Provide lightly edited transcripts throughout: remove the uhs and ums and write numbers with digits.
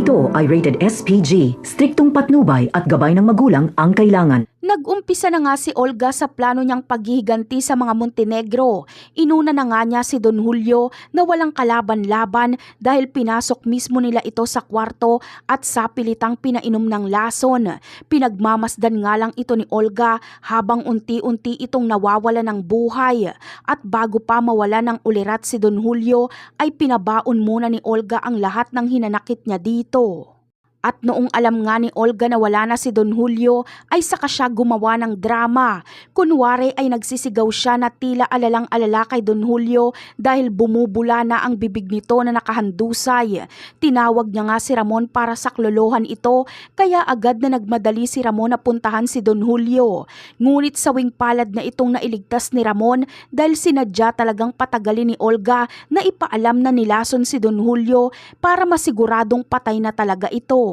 Ito ay rated SPG, striktong patnubay at gabay ng magulang ang kailangan. Nag-umpisa na nga si Olga sa plano niyang paghihiganti sa mga Montenegro. Inuna na nga niya si Don Julio na walang kalaban-laban dahil pinasok mismo nila ito sa kwarto at sapilitang pinainom ng lason. Pinagmamasdan nga lang ito ni Olga habang unti-unti itong nawawala ng buhay. At bago pa mawala ng ulirat si Don Julio ay pinabaon muna ni Olga ang lahat ng hinanakit niya dito. At noong alam nga ni Olga na wala na si Don Julio ay saka siya gumawa ng drama. Kunwari ay nagsisigaw siya na tila alalang-alala kay Don Julio dahil bumubula na ang bibig nito na nakahandusay. Tinawag niya nga si Ramon para saklolohan ito kaya agad na nagmadali si Ramon na puntahan si Don Julio. Ngunit sawing palad na itong nailigtas ni Ramon dahil sinadya talagang patagalin ni Olga na ipaalam na nilason si Don Julio para masiguradong patay na talaga ito.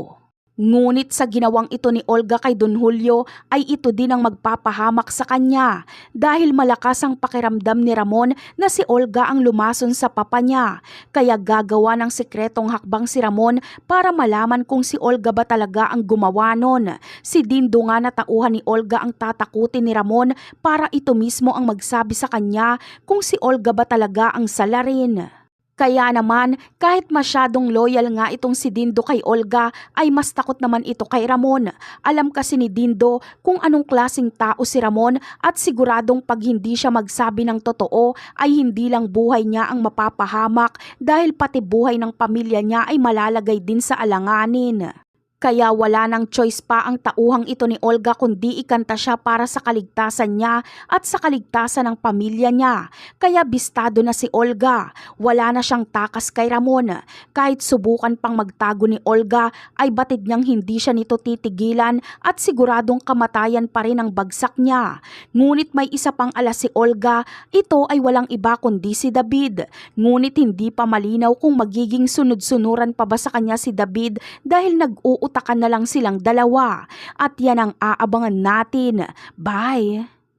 Ngunit sa ginawang ito ni Olga kay Don Julio ay ito din ang magpapahamak sa kanya dahil malakas ang pakiramdam ni Ramon na si Olga ang lumason sa papa niya. Kaya gagawa ng sikretong hakbang si Ramon para malaman kung si Olga ba talaga ang gumawa nun. Si Dindo nga na tauhan ni Olga ang tatakutin ni Ramon para ito mismo ang magsabi sa kanya kung si Olga ba talaga ang salarin. Kaya naman, kahit masyadong loyal nga itong si Dindo kay Olga, ay mas takot naman ito kay Ramon. Alam kasi ni Dindo kung anong klaseng tao si Ramon at siguradong pag hindi siya magsabi ng totoo ay hindi lang buhay niya ang mapapahamak dahil pati buhay ng pamilya niya ay malalagay din sa alanganin. Kaya wala nang choice pa ang tauhang ito ni Olga kundi ikanta siya para sa kaligtasan niya at sa kaligtasan ng pamilya niya. Kaya bistado na si Olga. Wala na siyang takas kay Ramon. Kahit subukan pang magtago ni Olga ay batid niyang hindi siya nito titigilan at siguradong kamatayan pa rin ang bagsak niya. Ngunit may isa pang alas si Olga, ito ay walang iba kundi si David. Ngunit hindi pa malinaw kung magiging sunod-sunuran pa ba sa kanya si David dahil nag-uutakan na lang silang dalawa. At yan ang aabangan natin. Bye!